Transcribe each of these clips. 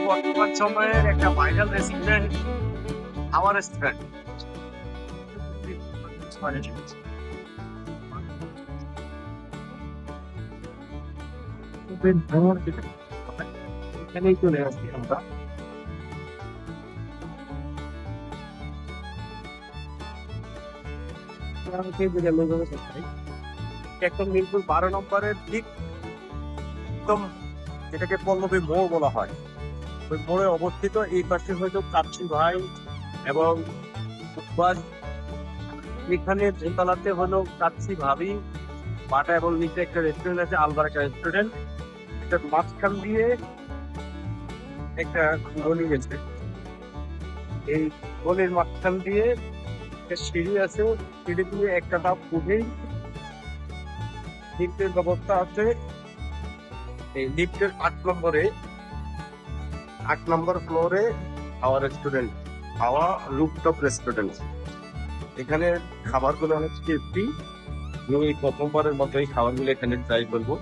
বর্তমান সময়ের একটা ভাইরাল রেস্টুরেন্ট আমার রেস্টুরেন্ট। এখানেই চলে আসছি আমরা। একদম মিরপুর 12 নম্বরের ঠিক একদম যেটাকে পল্লবী মোড় বলা হয়, ওই মোড়ে অবস্থিত। এই পাশে হয়তো কাচ্চি ভাই এবং উপবাস, এখানে দোতলাতে হলো কাচ্চি ভাবি বাটা, এবং নিচে একটা রেস্টুরেন্ট আছে আলবার একটা রেস্টুরেন্ট। এটার মাঝখান দিয়ে একটা গলি গেছে, এই গলির মাঝখান দিয়ে একটা সিঁড়ি আছে, সিঁড়ি দিয়ে একটা ধাপ উঠেই লিফটের ব্যবস্থা আছে। এই লিফটের 8 নম্বর ফ্লোরে হাওয়া রেস্টুরেন্ট, হাওয়া রুফটপ রেস্টুরেন্ট। এখানে খাবারগুলো হচ্ছে ফ্রি। আমি প্রথমবারের মতো এই খাবারগুলো এখানে ট্রাই করবো।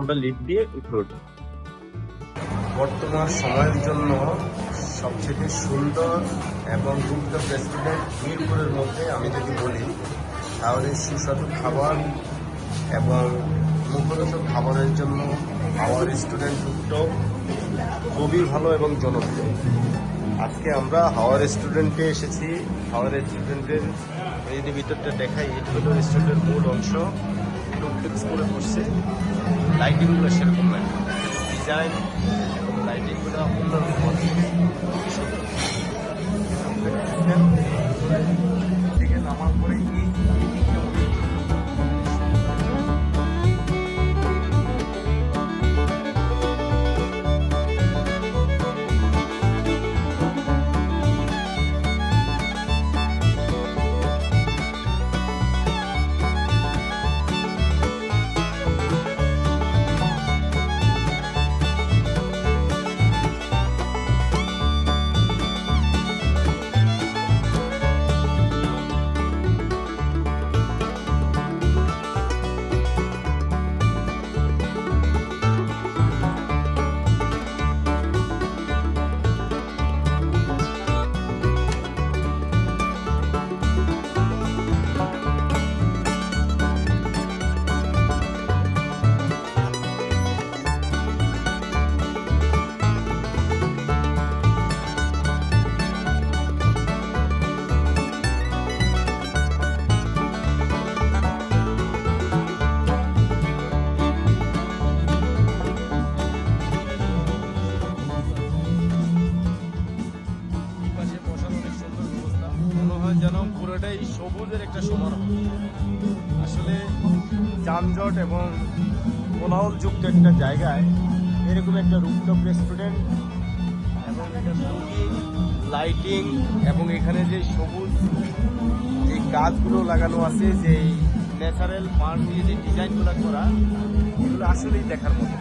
আমরা লিফট দিয়ে উপরে উঠবো। বর্তমান সময়ের জন্য সবচেয়ে সুন্দর এবং রুফটপ রেস্টুরেন্ট মিরপুরের মধ্যে আমি যদি বলি, তাহলে সুস্বাদু খাবার এবং মুখরোচক খাবারের জন্য হাওয়া রেস্টুরেন্ট রুফটপ খুবই ভালো এবং জনপ্রিয়। আজকে আমরা হাওয়া রেস্টুরেন্টে এসেছি। হাওয়া রেস্টুরেন্টের এই যে ভিতরটা দেখাই, এটা হলো রেস্টুরেন্টের মূল অংশ। ডুপ্লেক্স করে বসছে, লাইটিংগুলো সেরকম না, ডিজাইন এবং লাইটিংগুলো অন্যরকম থেকে নামার পরে যেন পুরোটাই সবুজের একটা সমারোহ। আসলে যানজট এবং কোলাহলযুক্ত একটা জায়গায় এরকম একটা রুফটপ রেস্টুরেন্ট এবং এটা লুকিং, লাইটিং এবং এখানে যে সবুজ যে গাছগুলো লাগানো আছে, যে ন্যাচারাল পার্ক দিয়ে যে ডিজাইনগুলো করা, এগুলো আসলেই দেখার মতো,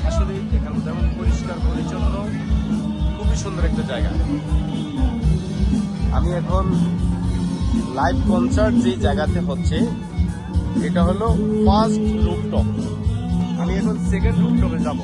আসলেই দেখার মতো এবং পরিষ্কার পরিচ্ছন্ন, খুবই সুন্দর একটা জায়গা। আমি এখন লাইভ কনসার্ট যে জায়গাতে হচ্ছে, এটা হলো ফার্স্ট রুফটপ। আমি এখন সেকেন্ড রুফটপে যাব।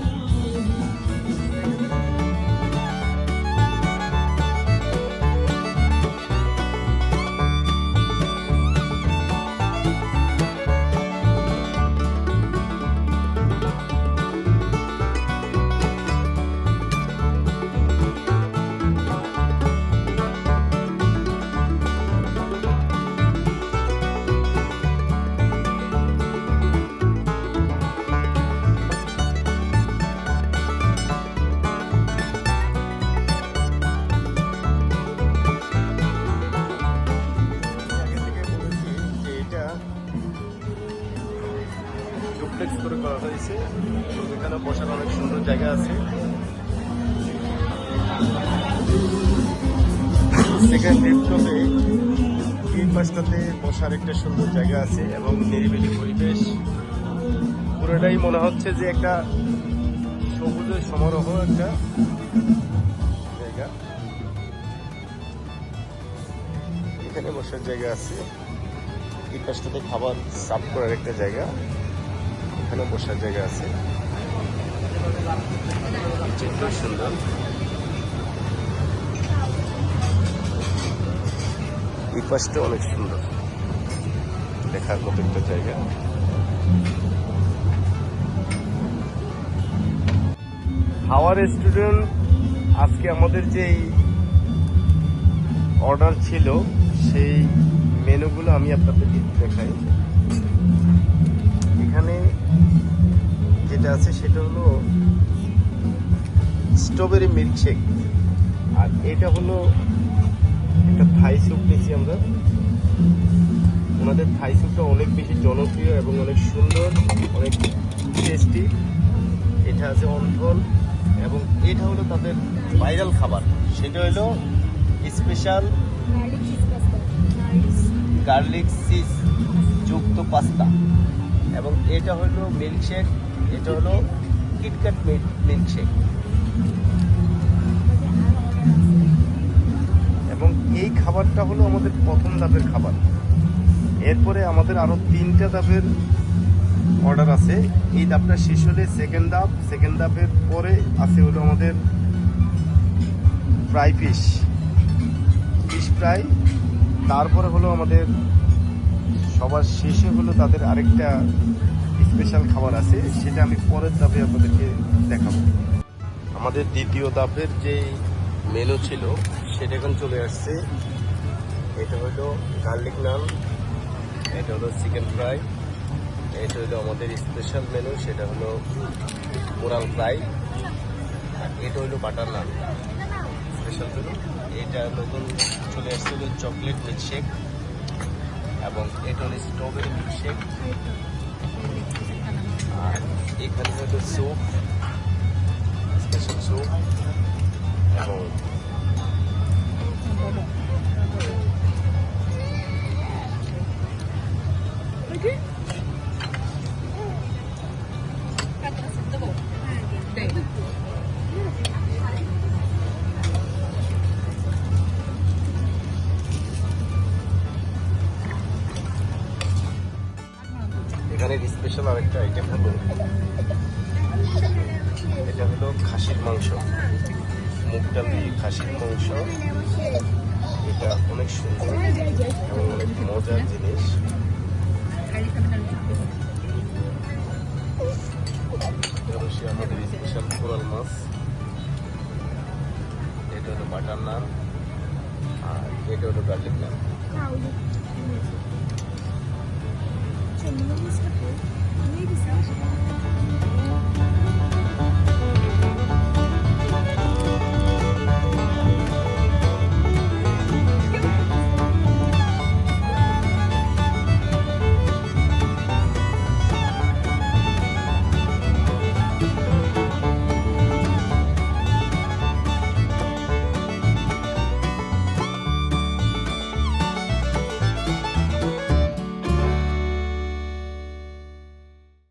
ডুপ্লেক্স করে করা হয়েছে, এখানে বসার অনেক সুন্দর জায়গা আছে। সেকেন্ড রুফটপে তিন পাশটাতে বসার একটা সুন্দর জায়গা আছে এবং নিরিবিলি পরিবেশ। পুরোটাই মনে হচ্ছে যে একটা সবুজের সমারোহ একটা জায়গা। এখানে বসার জায়গা আছে, এই পাশটাতে খাবার সার্ভ করার একটা জায়গা, এখানে বসার জায়গা আছে। চিত্র সুন্দর। এই পাশটা অনেক সুন্দর, দেখার মতো একটা জায়গা। হাওয়া রেস্টুরেন্ট আজকে আমাদের যেই অর্ডার ছিল সেই মেনুগুলো আমি আপনাদেরকে দেখাই। এখানে যেটা আছে সেটা হলো স্ট্রবেরি মিল্কশেক, আর এটা হলো একটা থাই স্যুপ নিয়েছি আমরা। ওনাদের থাই স্যুপটা অনেক বেশি জনপ্রিয় এবং অনেক সুন্দর, অনেক টেস্টি। এটা আছে অন্থন, এবং এটা হলো তাদের ভাইরাল খাবার, সেটা হলো স্পেশাল গার্লিক চিজ যুক্ত পাস্তা, এবং এটা হলো মিল্কশেক, এটা হলো কিটক্যাট মিল্কশেক। এবং এই খাবারটা হলো আমাদের প্রথম ধাপের খাবার। এরপরে আমাদের আরো 3টা ধাপের অর্ডার আছে। এই ধাপটা শেষ হলে সেকেন্ড ধাপের পরে আছে হলো আমাদের ফ্রাই ফিশ ফ্রাই। তারপরে হলো আমাদের সবার শেষে হলো তাদের আরেকটা স্পেশাল খাবার আছে, সেটা আমি পরের ধাপে আপনাদেরকে দেখাবো। আমাদের দ্বিতীয় ধাপের যে মেনু ছিল সেটা এখন চলে আসছে। এটা হলো গার্লিক নান, এটা হলো চিকেন ফ্রাই, এটা হলো আমাদের স্পেশাল মেনু, সেটা হলো কোরাল ফ্রাই, আর এটা হলো বাটার নান স্পেশাল মেনু। এটা নতুন চলে আসছে হলো চকলেট মিল্কশেক, এবং এটা হলো স্ট্রবেরি মিল্কশেক। আর এখানে হলো স্যুপ, স্পেশাল স্যুপ, এবং এখানে স্পেশাল আরেকটা আইটেম হলো, এটা হলো খাসির মাংস, মুগ ডাল দিয়ে খাসির মাংস। এটা অনেক সুন্দর এবং অনেক মজার জিনিস। অবশ্যই আমাদের স্পেশাল কোরাল মাছ, এটা হলো বাটার নান, আর এটা হলো গার্লিক নান।